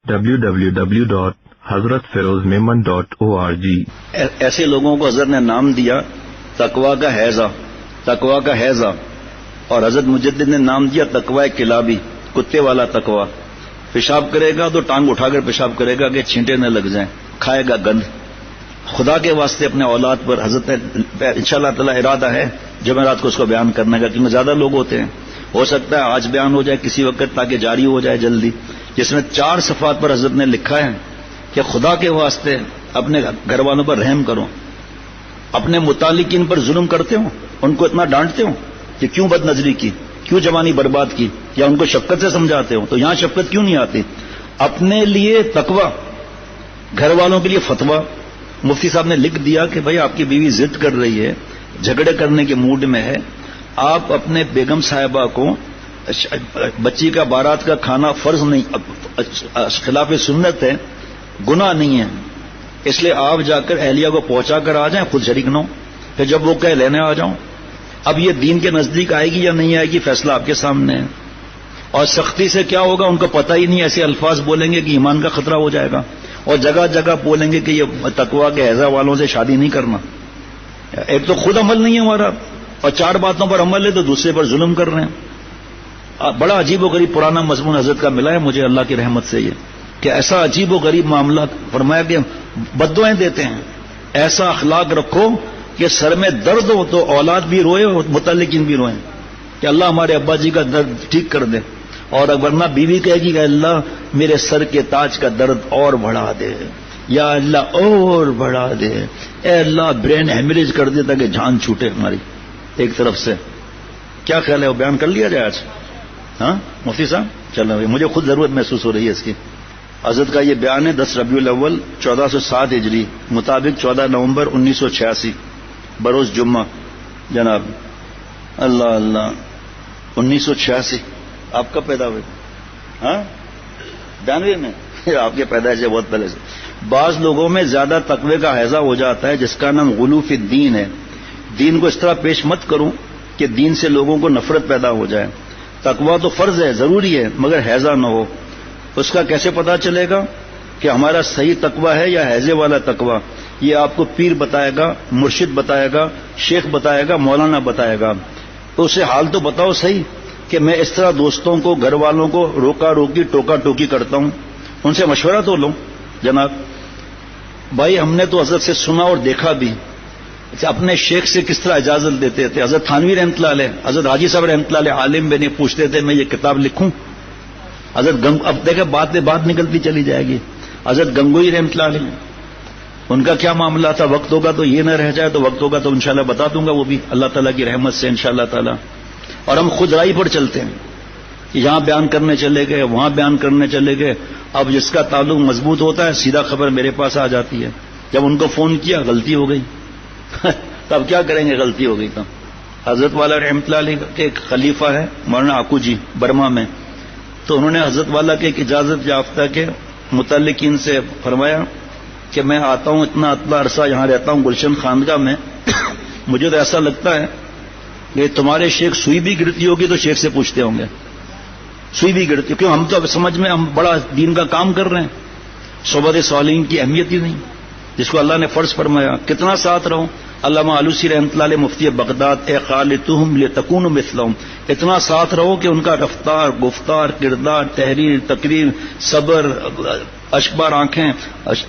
www.hazratfirozmemon.org ایسے لوگوں کو حضرت نے نام دیا تقویٰ کا حیضہ، تقویٰ کا حیضہ، اور حضرت مجدد نے نام دیا تقویٰ کلابی، کتے والا تقویٰ۔ پیشاب کرے گا تو ٹانگ اٹھا کر پیشاب کرے گا کہ چھینٹے نہ لگ جائیں، کھائے گا گند۔ خدا کے واسطے اپنے اولاد پر حضرت نے انشاءاللہ تعالی ارادہ ہے جمعرات کو اس کو بیان کرنے کا، کیونکہ زیادہ لوگ ہوتے ہیں، ہو سکتا ہے آج بیان ہو جائے کسی وقت تاکہ جاری ہو جائے جلدی، جس میں 4 صفحات پر حضرت نے لکھا ہے کہ خدا کے واسطے اپنے گھر والوں پر رحم کرو، اپنے متعلقین پر ظلم کرتے ہو، ان کو اتنا ڈانٹتے ہو کہ کیوں بد نظری کی، کیوں جوانی برباد کی، یا ان کو شفقت سے سمجھاتے ہو، تو یہاں شفقت کیوں نہیں آتی؟ اپنے لیے تقوی، گھر والوں کے لیے فتویٰ۔ مفتی صاحب نے لکھ دیا کہ بھائی آپ کی بیوی ضد کر رہی ہے، جھگڑے کرنے کے موڈ میں ہے، آپ اپنے بیگم صاحبہ کو بچی کا بارات کا کھانا فرض نہیں، خلاف سنت ہے، گناہ نہیں ہے، اس لیے آپ جا کر اہلیہ کو پہنچا کر آ جائیں، خود شریک نہ ہو، پھر جب وہ کہے لینے آ جاؤں۔ اب یہ دین کے نزدیک آئے گی یا نہیں آئے گی فیصلہ آپ کے سامنے ہے، اور سختی سے کیا ہوگا ان کو پتہ ہی نہیں، ایسے الفاظ بولیں گے کہ ایمان کا خطرہ ہو جائے گا، اور جگہ جگہ بولیں گے کہ یہ تقویٰ کے حیضہ والوں سے شادی نہیں کرنا۔ ایک تو خود عمل نہیں ہے ہمارا، اور 4 باتوں پر عمل ہے تو دوسرے پر ظلم کر رہے ہیں۔ بڑا عجیب و غریب پرانا مضمون حضرت کا ملا ہے مجھے اللہ کی رحمت سے، یہ کہ ایسا عجیب و غریب معاملہ فرمایا کہ بددعائیں دیتے ہیں، ایسا اخلاق رکھو کہ سر میں درد ہو تو اولاد بھی روئے اور متعلقین بھی روئیں کہ اللہ ہمارے ابا جی کا درد ٹھیک کر دے، اور ورنہ بیوی کہے گی کہ اللہ میرے سر کے تاج کا درد اور بڑھا دے، یا اللہ اور بڑھا دے، اے اللہ برین ہیمریج کر دے تاکہ جان چھوٹے ہماری ایک طرف سے۔ کیا خیال ہے وہ بیان کر لیا جائے آج؟ ہاں مفتی صاحب چلو، مجھے خود ضرورت محسوس ہو رہی ہے اس کی۔ حضرت کا یہ بیان ہے 10 ربیع الاول 1407 ہجری مطابق 14 نومبر 1986 بروز جمعہ جناب۔ اللہ اللہ 1986 آپ کب پیدا ہوئے؟ ہاں 92 میں آپ کے پیدائش سے بہت پہلے سے۔ بعض لوگوں میں زیادہ تقوی کا حیضہ ہو جاتا ہے جس کا نام غلو فی الدین ہے۔ دین کو اس طرح پیش مت کرو کہ دین سے لوگوں کو نفرت پیدا ہو جائے۔ تقوی تو فرض ہے، ضروری ہے، مگر حیضہ نہ ہو۔ اس کا کیسے پتا چلے گا کہ ہمارا صحیح تقوی ہے یا حیضے والا تقوی؟ یہ آپ کو پیر بتائے گا، مرشد بتائے گا، شیخ بتائے گا، مولانا بتائے گا۔ تو اسے حال تو بتاؤ صحیح کہ میں اس طرح دوستوں کو، گھر والوں کو روکا روکی، ٹوکا ٹوکی کرتا ہوں، ان سے مشورہ تو لو جناب۔ بھائی ہم نے تو حضرت سے سنا اور دیکھا بھی، اپنے شیخ سے کس طرح اجازت دیتے تھے۔ حضرت تھانوی رحمۃ اللہ علیہ، حضرت حاجی صاحب رحمۃ اللہ علیہ عالم بنے پوچھتے تھے میں یہ کتاب لکھوں؟ حضرت اب دیکھیں بات نکلتی چلی جائے گی۔ حضرت گنگوئی رحمۃ اللہ علیہ ان کا کیا معاملہ تھا؟ وقت ہوگا تو یہ نہ رہ جائے تو وقت ہوگا تو انشاءاللہ بتا دوں گا، وہ بھی اللہ تعالیٰ کی رحمت سے انشاءاللہ تعالیٰ۔ اور ہم خود رائی پر چلتے ہیں کہ یہاں بیان کرنے چلے گئے، وہاں بیان کرنے چلے گئے۔ اب جس کا تعلق مضبوط ہوتا ہے سیدھا خبر میرے پاس آ جاتی ہے، جب ان کو فون کیا غلطی ہو گئی تب کیا کریں گے؟ غلطی ہو گئی تو۔ حضرت والا رحمۃ اللہ علیہ کے ایک خلیفہ ہے مولانا آکو جی برما میں، تو انہوں نے حضرت والا کے ایک اجازت یافتہ کے متعلقین سے فرمایا کہ میں آتا ہوں اتنا عرصہ یہاں رہتا ہوں گلشن خاندگاہ میں، مجھے تو ایسا لگتا ہے کہ تمہارے شیخ سوئی بھی گرتی ہوگی تو شیخ سے پوچھتے ہوں گے، سوئی بھی گرتی، کیوں ہم تو اب سمجھ میں ہم بڑا دین کا کام کر رہے ہیں، صحبت صالحین کی اہمیت ہی نہیں جس کو اللہ نے فرض فرمایا۔ کتنا ساتھ رہو۔ علامہ آلوسی رحمۃ اللہ علیہ مفتی بغداد، اے خالطہم لتکونوا مثلہم، اتنا ساتھ رہو کہ ان کا رفتار، گفتار، کردار، تحریر، تقریر، صبر، اشکبار آنکھیں،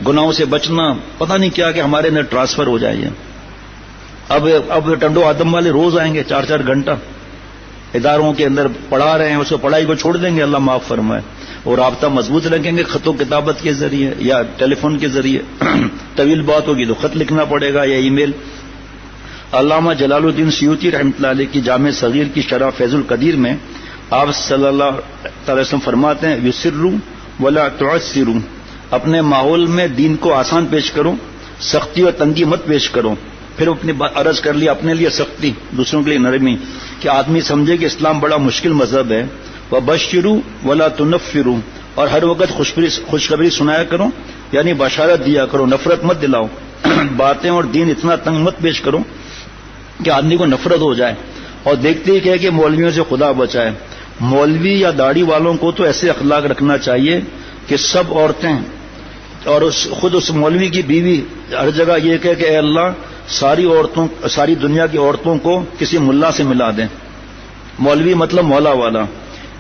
گناہوں سے بچنا، پتہ نہیں کیا کہ ہمارے اندر ٹرانسفر ہو جائے۔ اب ٹنڈو آدم والے روز آئیں گے 4 گھنٹہ اداروں کے اندر پڑھا رہے ہیں، اس کو پڑھائی کو چھوڑ دیں گے، اللہ معاف فرمائے، اور رابطہ مضبوط رکھیں گے خط و کتابت کے ذریعے یا ٹیلی فون کے ذریعے۔ طویل بات ہوگی تو خط لکھنا پڑے گا یا ای میل۔ علامہ جلال الدین سیوطی رحمۃ اللہ علیہ کی جامع صغیر کی شرح فیض القدیر میں آپ صلی اللہ تعالی وسلم فرماتے ہیں یسروا ولا تعسروا، اپنے ماحول میں دین کو آسان پیش کرو، سختی اور تنگی مت پیش کرو۔ پھر اپنی عرض کر لیا اپنے لیے سختی، دوسروں کے لیے نرمی، کہ آدمی سمجھے کہ اسلام بڑا مشکل مذہب ہے۔ وبشروا ولا تنفروا، اور ہر وقت خوشخبری سنایا کرو، یعنی بشارت دیا کرو، نفرت مت دلاؤ۔ باتیں اور دین اتنا تنگ مت پیش کرو کہ آدمی کو نفرت ہو جائے اور دیکھتے ہی کہے کہ مولویوں سے خدا بچائے۔ مولوی یا داڑھی والوں کو تو ایسے اخلاق رکھنا چاہیے کہ سب عورتیں اور خود اس مولوی کی بیوی ہر جگہ یہ کہے کہ اے اللہ ساری دنیا کی عورتوں کو کسی ملا سے ملا دیں. مولوی مطلب مولا والا.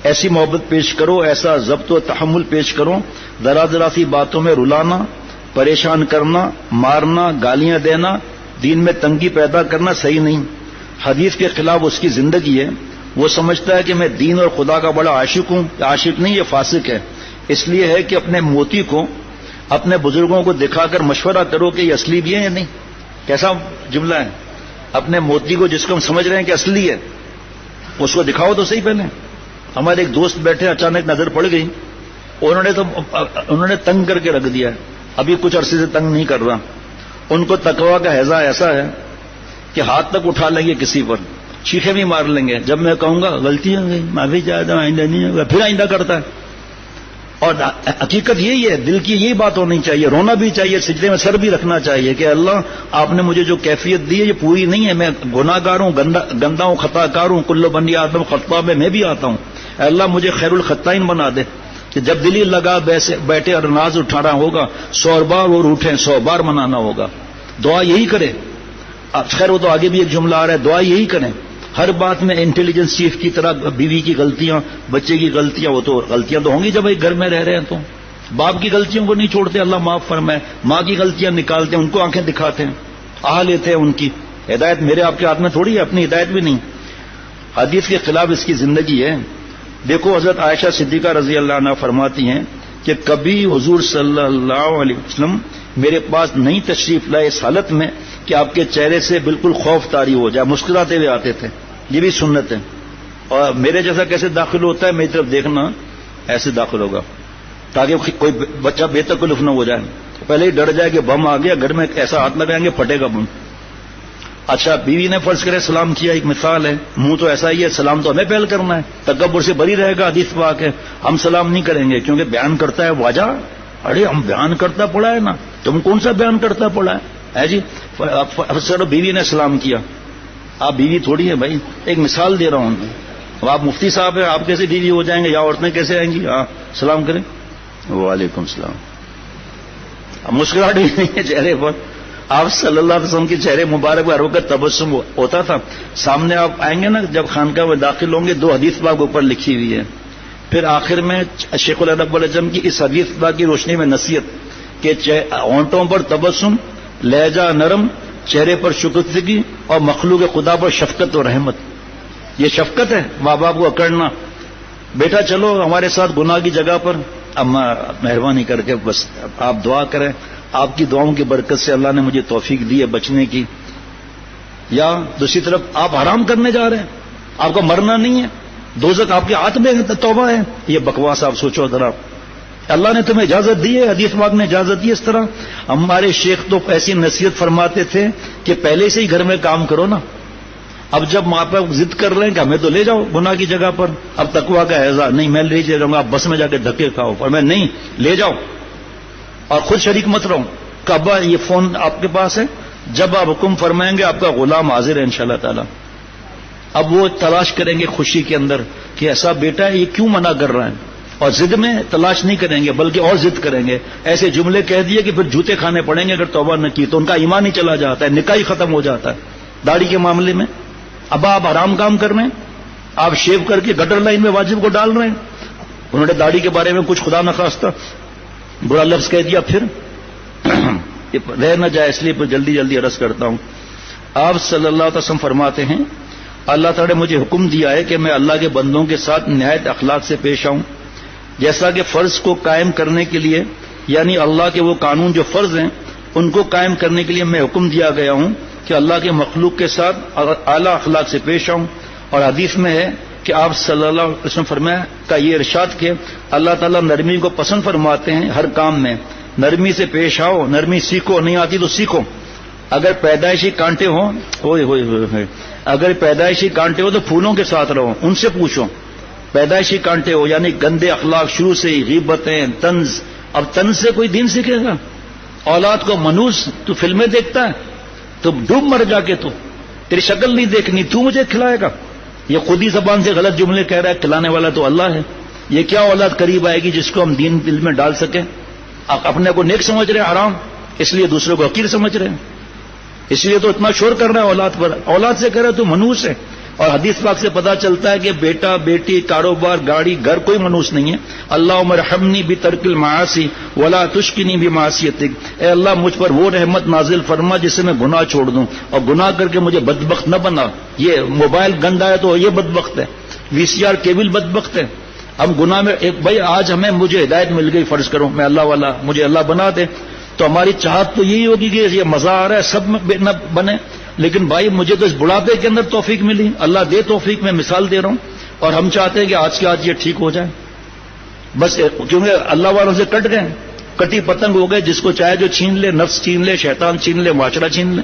ایسی محبت پیش کرو، ایسا ضبط و تحمل پیش کرو، ذرا سی باتوں میں رلانا، پریشان کرنا، مارنا، گالیاں دینا، دین میں تنگی پیدا کرنا صحیح نہیں. حدیث کے خلاف اس کی زندگی ہے. وہ سمجھتا ہے کہ میں دین اور خدا کا بڑا عاشق ہوں. عاشق نہیں، یہ فاسق ہے. اس لیے ہے کہ اپنے موتی کو اپنے بزرگوں کو دکھا کر مشورہ کرو کہ یہ اصلی بھی ہے یا نہیں. کیسا جملہ ہے؟ اپنے موتی کو جس کو ہم سمجھ رہے ہیں کہ اصلی ہے اس کو دکھاؤ تو صحیح پہلے. ہمارے ایک دوست بیٹھے، اچانک نظر پڑ گئی، انہوں نے تنگ کر کے رکھ دیا ہے. ابھی کچھ عرصے سے تنگ نہیں کر رہا. ان کو تقویٰ کا ہیضہ ایسا ہے کہ ہاتھ تک اٹھا لیں گے کسی پر، چیخیں بھی مار لیں گے. جب میں کہوں گا غلطی ہو گئی، معافی چاہتا ہوں، آئندہ نہیں ہوگا، پھر آئندہ کرتا ہے. اور حقیقت یہی ہے، دل کی یہی بات ہونی چاہیے. رونا بھی چاہیے، سجدے میں سر بھی رکھنا چاہیے کہ اللہ آپ نے مجھے جو کیفیت دی ہے یہ پوری نہیں ہے. میں گناہ گار ہوں، گندا ہوں، خطا کار ہوں. کل بنی آدم خطا میں بھی آتا ہوں. اے اللہ مجھے خیر الخطائین بنا دے کہ جب دلی لگا بیٹھے اور ناز اٹھانا ہوگا 100 بار اور اٹھیں 100 بار منانا ہوگا. دعا یہی کرے. خیر وہ تو آگے بھی ایک جملہ آ رہا ہے، دعا یہی کریں. ہر بات میں انٹیلیجنس چیف کی طرح بیوی کی غلطیاں، بچے کی غلطیاں، وہ تو غلطیاں تو ہوں گی جب ایک گھر میں رہ رہے ہیں. تو باپ کی غلطیوں کو نہیں چھوڑتے، اللہ معاف فرمائے. ماں کی غلطیاں نکالتے ہیں، ان کو آنکھیں دکھاتے ہیں، لیتے ہیں ان کی ہدایت. میرے آپ کے ہاتھ میں تھوڑی ہے، اپنی ہدایت بھی نہیں. حدیث کے خلاف اس کی زندگی ہے. دیکھو حضرت عائشہ صدیقہ رضی اللہ عنہ فرماتی ہیں کہ کبھی حضور صلی اللہ علیہ وسلم میرے پاس نہیں تشریف لائے اس حالت میں کہ آپ کے چہرے سے بالکل خوف طاری ہو جائے، مسکراتے ہوئے آتے تھے. یہ بھی سنت ہے. اور میرے جیسا کیسے داخل ہوتا ہے، میری طرف دیکھنا، ایسے داخل ہوگا تاکہ کوئی بچہ بے تکلف نہ ہو جائے. پہلے ہی ڈر جائے کہ بم آ گیا، گھر میں ایسا ہاتھ لگائیں گے پھٹے گا بم. اچھا بیوی نے فرض کرے سلام کیا، ایک مثال ہے. منہ تو ایسا ہی ہے، سلام تو ہمیں پہل کرنا ہے، تکبر سے بری رہے گا. حدیث پاک ہے ہم سلام نہیں کریں گے کیونکہ بیان کرتا ہے واجہ. ارے ہم بیان کرتا پڑا ہے نا، تم کون سا بیان کرتا پڑا ہے جی. چلو بیوی نے سلام کیا، آپ بیوی تھوڑی ہے بھائی، ایک مثال دے رہا ہوں. اب آپ مفتی صاحب ہیں، آپ کیسے بیوی ہو جائیں گے، یا عورتیں کیسے آئیں گی؟ ہاں سلام کریں. وعلیکم السلام. مسکراہٹ بھی نہیں ہے چہرے پر. آپ صلی اللہ علیہ وسلم کے چہرے مبارک پر ہر وقت تبسم ہوتا تھا. سامنے آپ آئیں گے نا جب خانقاہ میں داخل ہوں گے، 2 حدیث پاک اوپر لکھی ہوئی ہے. پھر آخر میں شیخ العرب العجم کی اس حدیث پاک کی روشنی میں نصیحت کہ ہونٹوں پر تبسم، لہجہ نرم، چہرے پر شکستگی اور مخلوق خدا پر شفقت و رحمت. یہ شفقت ہے ماں باپ کو اکڑنا. بیٹا چلو ہمارے ساتھ گناہ کی جگہ پر، اب مہربانی کر کے بس آپ دعا کریں، آپ کی دعاؤں کی برکت سے اللہ نے مجھے توفیق دی ہے بچنے کی. یا دوسری طرف آپ حرام کرنے جا رہے ہیں، آپ کو مرنا نہیں ہے، دوزخ آپ کے ہاتھ میں توبہ ہے. یہ بکواس آپ سوچو ذرا. اللہ نے تمہیں اجازت دی ہے، حدیث پاک نے اجازت دی. اس طرح ہمارے شیخ تو ایسی نصیحت فرماتے تھے کہ پہلے سے ہی گھر میں کام کرو نا. اب جب ماں باپ ضد کر رہے ہیں کہ ہمیں تو لے جاؤ گناہ کی جگہ پر، اب تقویٰ کا اعزاز نہیں، میں لے جاؤں گا، آپ بس میں جا کے دھکے کھاؤ. اور میں نہیں، لے جاؤ اور خود شریک مت رہو. کہ ابا یہ فون آپ کے پاس ہے، جب آپ حکم فرمائیں گے آپ کا غلام حاضر ہے انشاءاللہ تعالی. اب وہ تلاش کریں گے خوشی کے اندر کہ ایسا بیٹا ہے، یہ کیوں منع کر رہا ہے. اور ضد میں تلاش نہیں کریں گے بلکہ اور ضد کریں گے. ایسے جملے کہہ دیے کہ پھر جوتے کھانے پڑیں گے اگر توبہ نہ کی تو. ان کا ایمان ہی چلا جاتا ہے، نکاح ہی ختم ہو جاتا ہے. داڑھی کے معاملے میں اب آپ حرام کام کر رہے ہیں، آپ شیو کر کے گٹر لائن میں واجب کو ڈال رہے ہیں. انہوں نے داڑھی کے بارے میں کچھ خدا نخواستہ برا لفظ کہہ دیا، پھر رہ نہ جائے اس لیے جلدی عرض کرتا ہوں. آپ صلی اللہ علیہ وسلم فرماتے ہیں اللہ تعالی نے مجھے حکم دیا ہے کہ میں اللہ کے بندوں کے ساتھ نہایت اخلاق سے پیش آؤں. جیسا کہ فرض کو قائم کرنے کے لیے، یعنی اللہ کے وہ قانون جو فرض ہیں ان کو قائم کرنے کے لیے میں حکم دیا گیا ہوں کہ اللہ کے مخلوق کے ساتھ اعلیٰ اخلاق سے پیش آؤں. اور حدیث میں ہے کہ آپ صلی اللہ علیہ وسلم فرمایا کا یہ ارشاد کہ اللہ تعالیٰ نرمی کو پسند فرماتے ہیں. ہر کام میں نرمی سے پیش آؤ، نرمی سیکھو، نہیں آتی تو سیکھو. اگر پیدائشی کانٹے ہوں، اگر پیدائشی کانٹے ہو تو پھولوں کے ساتھ رہو، ان سے پوچھو. پیدائشی کانٹے ہو یعنی گندے اخلاق شروع سے ہی، غیبتیں، طنز. اب طنز سے کوئی دین سیکھے گا؟ اولاد کو منوس، تو فلمیں دیکھتا ہے تو ڈوب مر جا کے، تو تیری شکل نہیں دیکھنی، تو مجھے کھلائے گا. یہ خود ہی زبان سے غلط جملے کہہ رہا ہے، کھلانے والا تو اللہ ہے. یہ کیا اولاد قریب آئے گی جس کو ہم دین دل میں ڈال سکیں؟ آپ اپنے کو نیک سمجھ رہے ہیں حرام، اس لیے دوسروں کو حقیر سمجھ رہے ہیں، اس لیے تو اتنا شور کر رہا ہے اولاد پر. اولاد سے کہہ رہے تو منوس ہے. اور حدیث پاک سے پتا چلتا ہے کہ بیٹا بیٹی کاروبار گاڑی گھر کوئی منوس نہیں ہے. اللہم ارحمنی بترک المعاصی ولا تشقنی بمعصیتک، اے اللہ مجھ پر وہ رحمت نازل فرما جس سے میں گناہ چھوڑ دوں اور گناہ کر کے مجھے بدبخت نہ بنا. یہ موبائل گندا ہے تو یہ بدبخت ہے، وی سی آر کیبل بدبخت ہے. ہم گناہ میں بھائی آج مجھے ہدایت مل گئی، فرض کرو میں اللہ والا، مجھے اللہ بنا دے، تو ہماری چاہت تو یہی ہوگی کہ یہ مزہ آ رہا ہے سب میں نہ بنے، لیکن بھائی مجھے تو اس بڑھاپے کے اندر توفیق ملی، اللہ دے توفیق، میں مثال دے رہا ہوں. اور ہم چاہتے ہیں کہ آج کے آج یہ ٹھیک ہو جائے، بس کیونکہ اللہ والوں سے کٹ گئے، کٹی پتنگ ہو گئے، جس کو چاہے جو چھین لے، نفس چھین لے، شیطان چھین لے، معاشرہ چھین لے.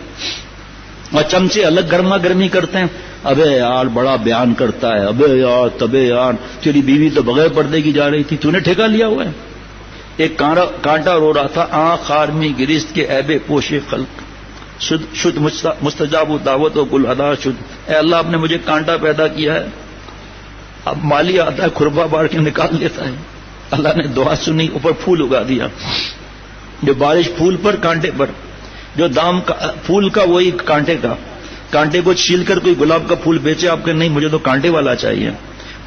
اور چمچے الگ گرما گرمی کرتے ہیں، ابے یار بڑا بیان کرتا ہے، ابے یار تبے یار تیری بیوی تو بغیر پردے کی جا رہی تھی، تو نے ٹھیکہ لیا ہوا ہے. ایک کانٹا رو رہا تھا، آنکھ خارمی گرست کے عیبے پوشے خلق شد مستجاب دعوت و کل ادا شد. اے اللہ آپ نے مجھے کانٹا پیدا کیا ہے، اب مالی آتا ہے کھربا بار کے نکال لیتا ہے. اللہ نے دعا سنی، اوپر پھول اگا دیا، جو بارش پھول پر کانٹے پر، جو دام پھول کا وہی کانٹے کا. کانٹے کو چھیل کر کوئی گلاب کا پھول بیچے آپ کے، نہیں مجھے تو کانٹے والا چاہیے.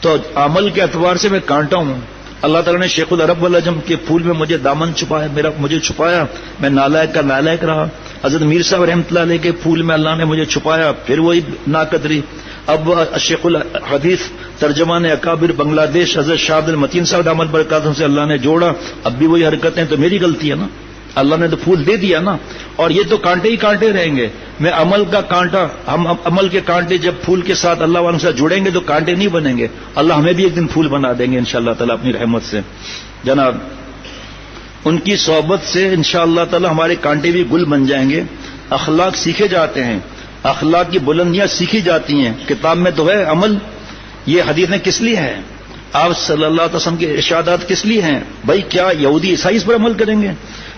تو عمل کے اعتبار سے میں کانٹا ہوں. اللہ تعالیٰ نے شیخ العرب والعجم کے پھول میں مجھے دامن چھپایا، مجھے چھپایا، میں نالائق کا نالائق رہا. حضرت میر صاحب رحمۃ اللہ علیہ کے پھول میں اللہ نے مجھے چھپایا، پھر وہی ناقدری. اب شیخ الحدیث ترجمان اکابر بنگلہ دیش حضرت شاہ عبد المتین صاحب دامت برکاتہ سے اللہ نے جوڑا، اب بھی وہی حرکتیں، تو میری غلطی ہے نا، اللہ نے تو پھول دے دیا نا. اور یہ تو کانٹے ہی کانٹے رہیں گے. میں عمل کا کانٹا، ہم عمل کے کانٹے جب پھول کے ساتھ اللہ والوں سے جڑیں گے تو کانٹے نہیں بنیں گے. اللہ ہمیں بھی ایک دن پھول بنا دیں گے انشاءاللہ تعالیٰ اپنی رحمت سے. جناب ان کی صحبت سے انشاءاللہ تعالیٰ ہمارے کانٹے بھی گل بن جائیں گے. اخلاق سیکھے جاتے ہیں، اخلاق کی بلندیاں سیکھی جاتی ہیں. کتاب میں تو ہے عمل، یہ حدیثیں کس لیے ہیں؟ آپ صلی اللہ علیہ وسلم کے ارشادات کس لیے ہیں؟ بھائی کیا یہودی عیسائی اس پر عمل کریں گے؟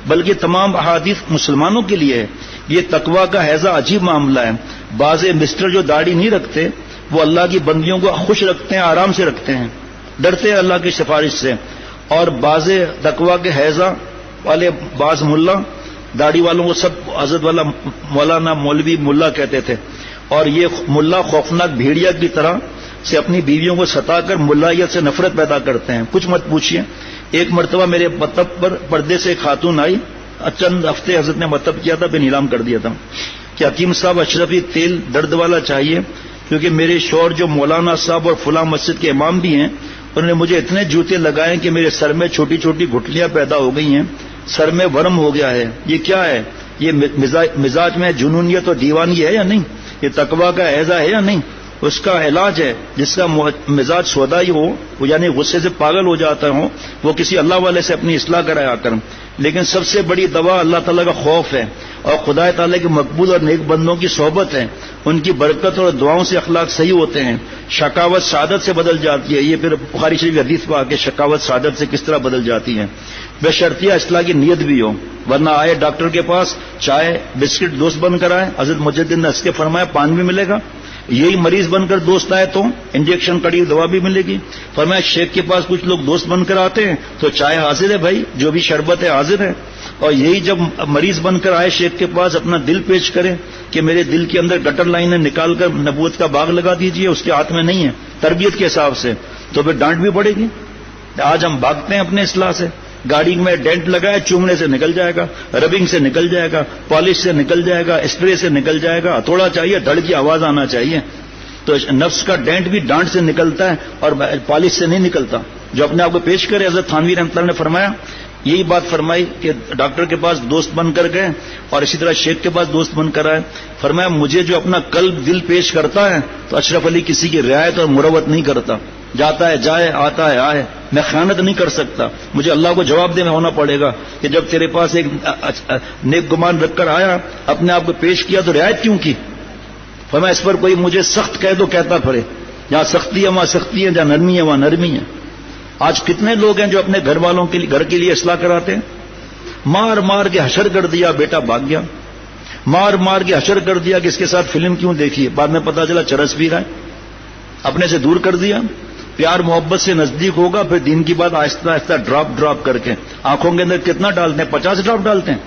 بلکہ تمام احادیث مسلمانوں کے لیے ہے. یہ تقویٰ کا حیضہ عجیب معاملہ ہے. بعض مسٹر جو داڑھی نہیں رکھتے وہ اللہ کی بندیوں کو خوش رکھتے ہیں، آرام سے رکھتے ہیں، ڈرتے ہیں اللہ کی سفارش سے. اور بعض تقویٰ کے حیضہ والے بعض ملا داڑھی والوں کو سب حضرت والا مولانا مولوی ملا کہتے تھے. اور یہ ملا خوفناک بھیڑیا کی طرح سے اپنی بیویوں کو ستا کر ملائیت سے نفرت پیدا کرتے ہیں. کچھ مت پوچھیے. ایک مرتبہ میرے مطب پر پردے سے خاتون آئی، چند ہفتے حضرت نے مطب کیا تھا، پھر نیلام کر دیا تھا کہ حکیم صاحب اشرفی تیل درد والا چاہیے، کیونکہ میرے شوہر جو مولانا صاحب اور فلاں مسجد کے امام بھی ہیں، انہوں نے مجھے اتنے جوتے لگائے کہ میرے سر میں چھوٹی چھوٹی گٹھلیاں پیدا ہو گئی ہیں، سر میں ورم ہو گیا ہے. یہ کیا ہے؟ یہ مزاج میں جنونیت اور دیوانی ہے یا نہیں؟ یہ تقویٰ کا حیضہ ہے یا نہیں؟ اس کا علاج ہے. جس کا مزاج سودائی ہو، وہ یعنی غصے سے پاگل ہو جاتا ہو، وہ کسی اللہ والے سے اپنی اصلاح کرایا کر. لیکن سب سے بڑی دوا اللہ تعالیٰ کا خوف ہے اور خدا تعالیٰ کے مقبول اور نیک بندوں کی صحبت ہے. ان کی برکت اور دعاؤں سے اخلاق صحیح ہوتے ہیں. شکاوت سعادت سے بدل جاتی ہے. یہ پھر بخاری شریف حدیث پا کہ شکاوت سعادت سے کس طرح بدل جاتی ہے. بشرطیہ اصلاح کی نیت بھی ہو، ورنہ آئے ڈاکٹر کے پاس چائے بسکٹ دوست بن کر آئے. حضرت مجدد نے اس کے فرمایا پان بھی ملے گا. یہی مریض بن کر دوست آئے تو انجیکشن کڑی دوا بھی ملے گی. فرمایا شیخ کے پاس کچھ لوگ دوست بن کر آتے ہیں تو چائے حاضر ہے بھائی، جو بھی شربت ہے حاضر ہے. اور یہی جب مریض بن کر آئے شیخ کے پاس اپنا دل پیش کرے کہ میرے دل کے اندر گٹر لائنیں نکال کر نبوت کا باغ لگا دیجئے، اس کے ہاتھ میں نہیں ہے تربیت کے حساب سے، تو پھر ڈانٹ بھی پڑے گی. آج ہم بھاگتے ہیں اپنے اصلاح سے. گاڑی میں ڈینٹ لگائے، چومنے سے نکل جائے گا، ربنگ سے نکل جائے گا، پالش سے نکل جائے گا، اسپرے سے نکل جائے گا. ہتھوڑا چاہیے، دھڑ کی آواز آنا چاہیے. تو نفس کا ڈینٹ بھی ڈانٹ سے نکلتا ہے اور پالش سے نہیں نکلتا. جو اپنے آپ کو پیش کرے، حضرت تھانوی رحمۃ اللہ نے فرمایا، یہی بات فرمائی کہ ڈاکٹر کے پاس دوست بن کر گئے اور اسی طرح شیخ کے پاس دوست بن کر آئے. فرمایا مجھے جو اپنا قلب دل پیش کرتا ہے تو اشرف علی کسی کی رعایت اور مروت نہیں کرتا. جاتا ہے جائے، آتا ہے آئے، میں خیانت نہیں کر سکتا. مجھے اللہ کو جواب دہ ہونا پڑے گا کہ جب تیرے پاس ایک نیک گمان رکھ کر آیا، اپنے آپ کو پیش کیا تو رعایت کیوں کی؟ فرمایا اس پر کوئی مجھے سخت کہہ دو کہتا پھرے. جہاں سختی ہے وہاں سختی ہے، جہاں نرمی ہے وہاں نرمی ہے. آج کتنے لوگ ہیں جو اپنے گھر والوں کے لیے، گھر کے لیے اصلاح کراتے ہیں؟ مار مار کے حشر کر دیا، بیٹا بھاگ گیا. مار مار کے حشر کر دیا کہ اس کے ساتھ فلم کیوں دیکھی ہے، بعد میں پتا چلا چرس بھی رہا ہے، اپنے سے دور کر دیا. پیار محبت سے نزدیک ہوگا، پھر دین کی بات آہستہ آہستہ ڈراپ کر کے آنکھوں کے اندر کتنا ڈالتے ہیں؟ 50 ڈراپ ڈالتے ہیں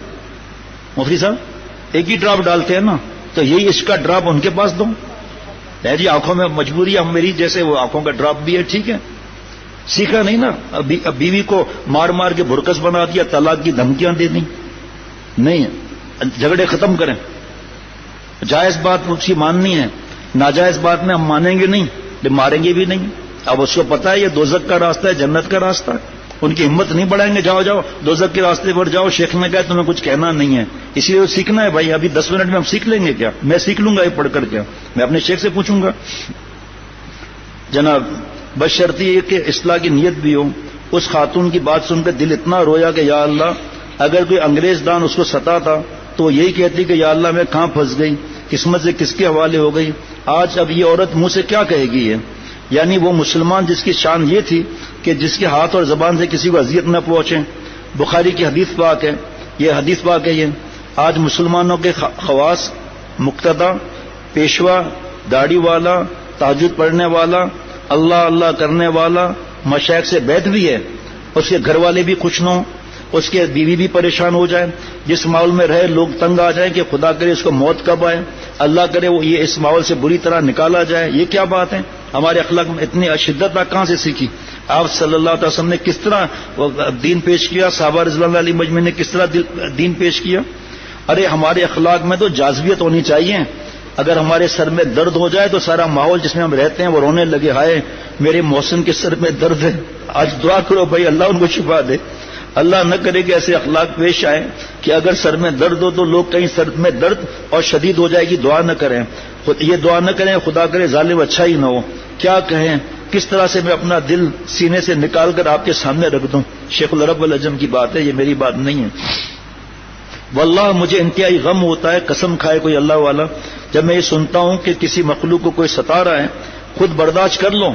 مفتی صاحب، ایک ہی ڈراپ ڈالتے ہیں نا، تو یہی اس کا ڈراپ ان کے پاس دو ہے جی، آنکھوں میں مجبوری ہے میری جیسے، وہ آنکھوں کا ڈراپ بھی ہے، ٹھیک ہے، سیکھا نہیں نا، اب بیوی کو مار کے بھرکس بنا دیا، طلاق کی دھمکیاں دے دیں، نہیں، جھگڑے ختم کریں، جائز بات اس کی ماننی ہے، ناجائز بات میں ہم مانیں گے نہیں، ماریں گے بھی نہیں۔ اب اس کو پتا ہے یہ دوزخ کا راستہ ہے، جنت کا راستہ ہے، ان کی ہمت نہیں بڑھائیں گے، جاؤ دوزخ کے راستے پر جاؤ، شیخ نے کہا تمہیں کچھ کہنا نہیں ہے، اس لیے سیکھنا ہے بھائی، ابھی 10 منٹ میں ہم سیکھ لیں گے کیا؟ میں سیکھ لوں گا یہ پڑھ کر، کیا میں اپنے شیخ سے پوچھوں گا؟ جناب بشرطی یہ کہ اصلاح کی نیت بھی ہو۔ اس خاتون کی بات سن کر دل اتنا رویا کہ یا اللہ، اگر کوئی انگریز دان اس کو ستاتا تو یہی کہتی کہ یا اللہ میں کہاں پھنس گئی، قسمت سے کس کے حوالے ہو گئی۔ آج اب یہ عورت منہ سے کیا کہے گی؟ یہ یعنی وہ مسلمان جس کی شان یہ تھی کہ جس کے ہاتھ اور زبان سے کسی کو اذیت نہ پہنچے، بخاری کی حدیث پاک ہے، یہ حدیث پاک ہے یہ۔ آج مسلمانوں کے خواص، مقتدا، پیشوا، داڑھی والا، تہجد پڑھنے والا، اللہ اللہ کرنے والا، مشائخ سے بیعت بھی ہے، اس کے گھر والے بھی خوش نہ ہوں، اس کے بیوی بھی پریشان ہو جائے، جس ماحول میں رہے لوگ تنگ آ جائیں کہ خدا کرے اس کو موت کب آئے، اللہ کرے وہ یہ اس ماحول سے بری طرح نکالا جائے۔ یہ کیا بات ہے؟ ہمارے اخلاق میں اتنی شدت کہاں سے سیکھی؟ آپ صلی اللہ علیہ وسلم نے کس طرح دین پیش کیا، صحابہ رضوان اللہ علیہ مجمعین نے کس طرح دین پیش کیا؟ ارے ہمارے اخلاق میں تو جاذبیت ہونی چاہیے۔ اگر ہمارے سر میں درد ہو جائے تو سارا ماحول جس میں ہم رہتے ہیں وہ رونے لگے، ہائے میرے محسن کے سر میں درد ہے، آج دعا کرو بھائی اللہ ان کو شفا دے۔ اللہ نہ کرے کہ ایسے اخلاق پیش آئے کہ اگر سر میں درد ہو تو لوگ کہیں سر میں درد اور شدید ہو جائے گی، دعا نہ کریں، یہ دعا نہ کریں خدا کرے ظالم اچھا ہی نہ ہو۔ کیا کہیں، کس طرح سے میں اپنا دل سینے سے نکال کر آپ کے سامنے رکھ دوں؟ شیخ العرب والعجم کی بات ہے، یہ میری بات نہیں ہے۔ واللہ مجھے انتہائی غم ہوتا ہے، قسم کھائے کوئی اللہ والا، جب میں یہ سنتا ہوں کہ کسی مخلوق کو کوئی ستا رہا ہے۔ خود برداشت کر لو،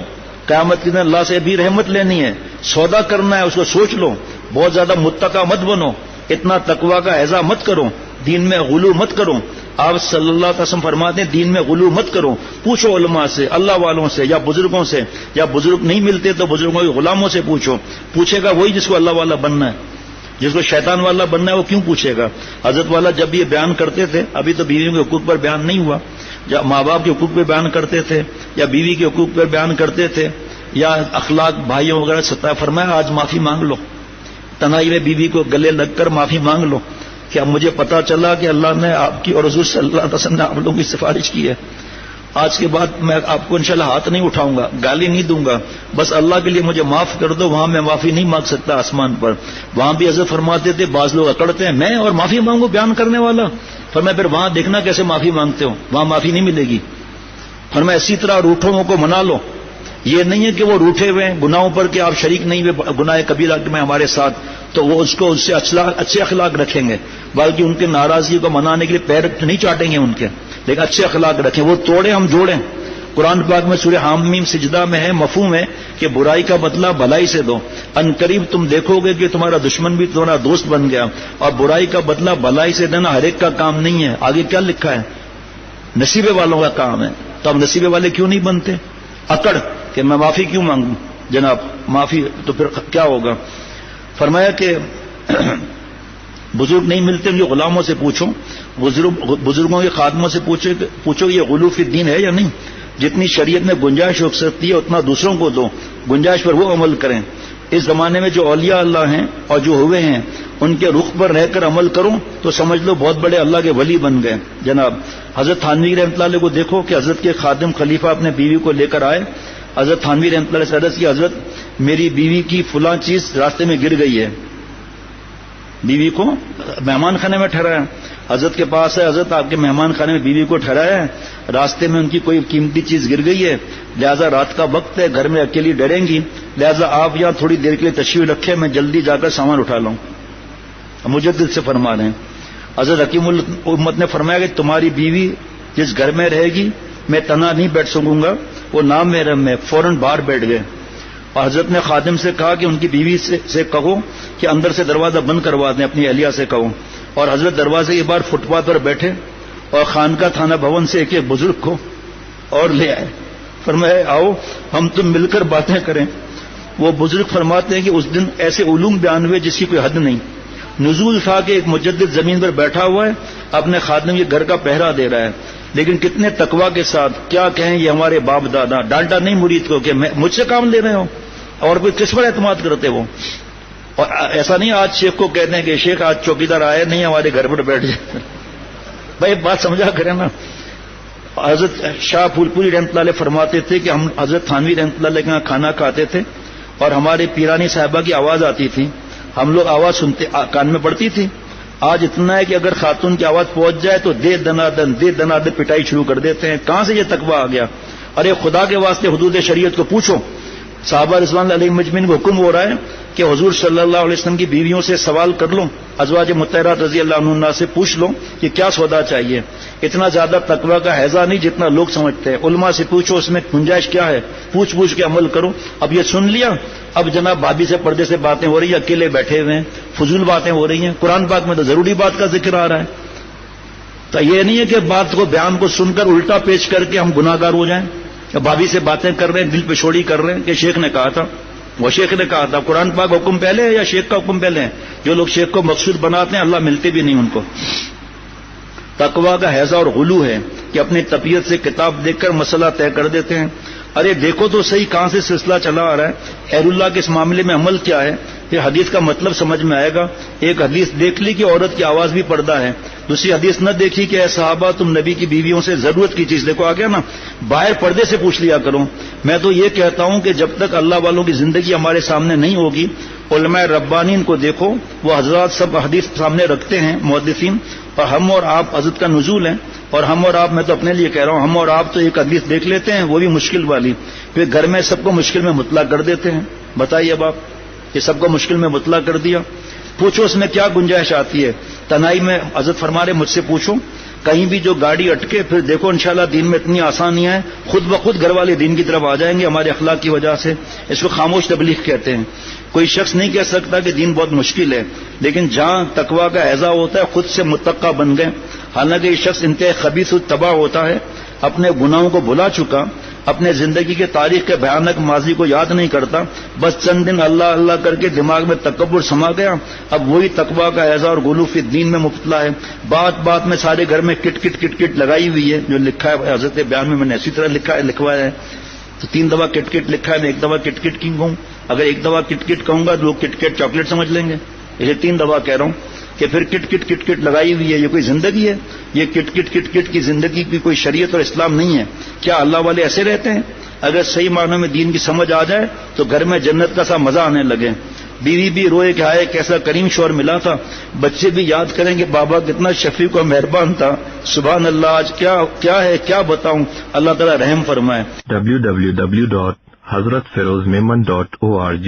قیامت کے دن اللہ سے بھی رحمت لینی ہے، سودا کرنا ہے، اس کو سوچ لو، بہت زیادہ متقی مت بنو، اتنا تقوی کا اعزاز مت کرو، دین میں غلو مت کرو۔ آپ صلی اللہ علیہ وسلم فرماتے ہیں دین میں غلو مت کرو، پوچھو علماء سے، اللہ والوں سے یا بزرگوں سے، یا بزرگ نہیں ملتے تو بزرگوں کے غلاموں سے پوچھو، پوچھے گا وہی جس کو اللہ والا بننا ہے۔ جس کو شیطان والا بننا ہے وہ کیوں پوچھے گا؟ حضرت والا جب یہ بیان کرتے تھے، ابھی تو بیویوں کے حقوق پر بیان نہیں ہوا، جب ماں باپ کے حقوق پہ بیان کرتے تھے یا بیوی کے حقوق پر بیان کرتے تھے یا اخلاق بھائیوں وغیرہ ستا، فرمایا آج معافی مانگ لو، تنہائی میں بیوی کو گلے لگ کر معافی مانگ لو کہ اب مجھے پتا چلا کہ اللہ نے آپ کی اور حضور صلی اللہ علیہ وسلم نے آپ لوگوں کی سفارش کی ہے، آج کے بعد میں آپ کو انشاءاللہ ہاتھ نہیں اٹھاؤں گا، گالی نہیں دوں گا، بس اللہ کے لیے مجھے معاف کر دو۔ وہاں میں معافی نہیں مانگ سکتا آسمان پر، وہاں بھی حضرت فرماتے تھے بعض لوگ اکڑتے ہیں میں اور معافی مانگو بیان کرنے والا، فرمایا پھر وہاں دیکھنا کیسے معافی مانگتے ہو، وہاں معافی نہیں ملے گی۔ فرمایا اسی طرح روٹھوں کو منا لو، یہ نہیں ہے کہ وہ روٹھے ہوئے ہیں گناہوں پر کہ آپ شریک نہیں ہوئے گناہ کبیرہ میں ہمارے ساتھ، تو وہ اس کو اس سے اچھے اخلاق رکھیں گے، بلکہ ان کی ناراضگی کو منانے کے لیے پیر نہیں چاٹیں گے ان کے، لیکن اچھے اخلاق رکھیں، وہ توڑیں ہم جوڑیں۔ قرآن پاک میں سورہ حامیم سجدہ میں ہے، مفہوم ہے کہ برائی کا بدلہ بھلائی سے دو، ان قریب تم دیکھو گے کہ تمہارا دشمن بھی تمہارا دوست بن گیا، اور برائی کا بدلہ بھلائی سے دینا ہر ایک کا کام نہیں ہے، آگے کیا لکھا ہے؟ نصیبے والوں کا کام ہے۔ تو اب نصیبے والے کیوں نہیں بنتے؟ اکڑ کہ میں معافی کیوں مانگوں جناب، معافی تو پھر کیا ہوگا؟ فرمایا کہ بزرگ نہیں ملتے ان کے غلاموں سے پوچھو، بزرگوں کے خادموں سے پوچھو یہ غلو فی الدین ہے یا نہیں، جتنی شریعت میں گنجائش ہو سکتی ہے اتنا دوسروں کو دو، گنجائش پر وہ عمل کریں۔ اس زمانے میں جو اولیاء اللہ ہیں اور جو ہوئے ہیں ان کے رخ پر رہ کر عمل کرو تو سمجھ لو بہت بڑے اللہ کے ولی بن گئے۔ جناب حضرت تھانوی رحمۃ اللہ علیہ کو دیکھو کہ حضرت کے خادم خلیفہ اپنے بیوی کو لے کر آئے، حضرت تھانوی رحمۃ اللہ علیہ سے عرض کی حضرت میری بیوی کی فلاں چیز راستے میں گر گئی ہے، بیوی کو مہمان خانے میں ٹھہرایا، حضرت کے پاس ہے، حضرت آپ کے مہمان خانے میں بیوی کو ٹھہرایا ہے، راستے میں ان کی کوئی قیمتی چیز گر گئی ہے، لہذا رات کا وقت ہے، گھر میں اکیلی ڈریں گی، لہذا آپ یہاں تھوڑی دیر کے لیے تشریف رکھیں، میں جلدی جا کر سامان اٹھا لوں۔ مجھے دل سے فرما رہے ہیں حضرت حکیم الامت نے فرمایا کہ تمہاری بیوی جس گھر میں رہے گی میں تنہا نہیں بیٹھ سکوں گا، وہ نام محرم میں، فوراً باہر بیٹھ گئے، اور حضرت نے خادم سے کہا کہ ان کی بیوی سے کہو کہ اندر سے دروازہ بند کروا دیں، اپنی اہلیہ سے کہو، اور حضرت دروازے کے باہر فٹ پاتھ پر بیٹھے اور خانقاہ تھانہ بھون سے ایک بزرگ کو اور لے آئے، فرمایا آؤ ہم تم مل کر باتیں کریں. وہ بزرگ فرماتے ہیں کہ اس دن ایسے علوم بیان ہوئے جس کی کوئی حد نہیں. نزول تھا کہ ایک مجدد زمین پر بیٹھا ہوا ہے, اپنے خادم کے گھر کا پہرا دے رہا ہے, لیکن کتنے تقویٰ کے ساتھ, کیا کہیں یہ ہمارے باپ دادا, ڈانٹا نہیں مرید کو کہ مجھ سے کام لے رہے ہو, اور کوئی کس پر اعتماد کرتے وہ. اور ایسا نہیں آج شیخ کو کہتے ہیں کہ شیخ آج چوکیدار آئے نہیں, ہمارے گھر پر بیٹھ جائے. بھائی بات سمجھا کریں نا. حضرت شاہ پھول پوری رحمۃ اللہ علیہ فرماتے تھے کہ ہم حضرت تھانوی رحمۃ اللہ علیہ کے یہاں کھانا کھاتے تھے اور ہمارے پیرانی صاحبہ کی آواز آتی تھی, ہم لوگ آواز سنتے, کان میں پڑتی تھی. آج اتنا ہے کہ اگر خاتون کی آواز پہنچ جائے تو دے دنادن پٹائی شروع کر دیتے ہیں. کہاں سے یہ تقویٰ آ گیا؟ ارے خدا کے واسطے حدود شریعت کو پوچھو. صحابہ رضوان اللہ علیہ مجمعین کو حکم ہو رہا ہے کہ حضور صلی اللہ علیہ وسلم کی بیویوں سے سوال کر لو, ازواج مطہرات رضی اللہ عنہا سے پوچھ لو کہ کیا سودا چاہیے. اتنا زیادہ تقویٰ کا حیضہ نہیں جتنا لوگ سمجھتے ہیں. علماء سے پوچھو اس میں گنجائش کیا ہے, پوچھ پوچھ کے عمل کرو. اب یہ سن لیا, اب جناب بھابھی سے پردے سے باتیں ہو رہی ہیں, اکیلے بیٹھے ہوئے ہیں, فضول باتیں ہو رہی ہیں. قرآن پاک میں تو ضروری بات کا ذکر آ رہا ہے. تو یہ نہیں ہے کہ بات کو, بیان کو سن کر الٹا پیش کر کے ہم گناہ گار ہو جائیں. بھابھی سے باتیں کر رہے ہیں, دل پہ چھوڑی کر رہے ہیں کہ شیخ نے کہا تھا, وہ شیخ نے کہا تھا. قرآن پاک حکم پہلے ہے یا شیخ کا حکم پہلے ہے؟ جو لوگ شیخ کو مقصود بناتے ہیں اللہ ملتے بھی نہیں ان کو. تقویٰ کا حیضہ اور غلو ہے کہ اپنی طبیعت سے کتاب دیکھ کر مسئلہ طے کر دیتے ہیں. ارے دیکھو تو صحیح کہاں سے سلسلہ چلا آ رہا ہے, خیر اللہ کے اس معاملے میں عمل کیا ہے, پھر حدیث کا مطلب سمجھ میں آئے گا. ایک حدیث دیکھ لی کہ عورت کی آواز بھی پردہ ہے, دوسری حدیث نہ دیکھی کہ اے صحابہ تم نبی کی بیویوں سے ضرورت کی چیز, دیکھو آ گیا نا, باہر پردے سے پوچھ لیا کرو. میں تو یہ کہتا ہوں کہ جب تک اللہ والوں کی زندگی ہمارے سامنے نہیں ہوگی, علماء ربانین کو دیکھو, وہ حضرات سب حدیث سامنے رکھتے ہیں محدثین, اور ہم اور آپ حضرت کا نزول ہیں, اور ہم اور آپ, میں تو اپنے لیے کہہ رہا ہوں, ہم اور آپ تو ایک حدیث دیکھ لیتے ہیں وہ بھی مشکل والی, پھر گھر میں سب کو مشکل میں مطلع کر دیتے ہیں. بتائیے اب آپ, یہ سب کو مشکل میں مطلع کر دیا. پوچھو اس میں کیا گنجائش آتی ہے. تنہائی میں حضرت فرما رہے مجھ سے پوچھو, کہیں بھی جو گاڑی اٹکے پھر دیکھو انشاءاللہ دین میں اتنی آسانیاں ہیں, خود بخود گھر والے دین کی طرف آ جائیں گے ہمارے اخلاق کی وجہ سے. اس کو خاموش تبلیغ کہتے ہیں. کوئی شخص نہیں کہہ سکتا کہ دین بہت مشکل ہے, لیکن جہاں تقویٰ کا حیضہ ہوتا ہے خود سے متقی بن گئے. حالانکہ یہ شخص انتہائی خبیث و تباہ ہوتا ہے, اپنے گناہوں کو بھلا چکا, اپنے زندگی کے تاریخ کے بھیانک ماضی کو یاد نہیں کرتا, بس چند دن اللہ اللہ کر کے دماغ میں تکبر سما گیا, اب وہی تقویٰ کا حیضہ اور غلو فی الدین میں مبتلا ہے. بات بات میں سارے گھر میں کٹ کٹ کٹ کٹ لگائی ہوئی ہے, جو لکھا ہے حضرت بیان میں نے اسی طرح لکھوایا ہے. تو 3 دفعہ کٹ کٹ لکھا ہے, میں 1 دفعہ کٹ کٹ کیوں کہوں؟ اگر 1 دفعہ کٹ کٹ کہوں گا تو لوگ کٹ کٹ چاکلیٹ سمجھ لیں گے, اسے 3 دفعہ کہہ رہا ہوں کہ پھر کٹ کٹ کٹ کٹ لگائی ہوئی ہے. یہ کوئی زندگی ہے؟ یہ کٹ کٹ کٹ کٹ کی زندگی کی کوئی شریعت اور اسلام نہیں ہے. کیا اللہ والے ایسے رہتے ہیں؟ اگر صحیح معنوں میں دین کی سمجھ آ جائے تو گھر میں جنت کا سا مزہ آنے لگے. بیوی بھی روئے کہ ہائے کیسا کریم شوہر ملا تھا, بچے بھی یاد کریں کہ بابا کتنا شفیق و مہربان تھا. سبحان اللہ, آج کیا ہے کیا بتاؤں. اللہ تعالی رحم فرمائے. www.hazratferozmemon.org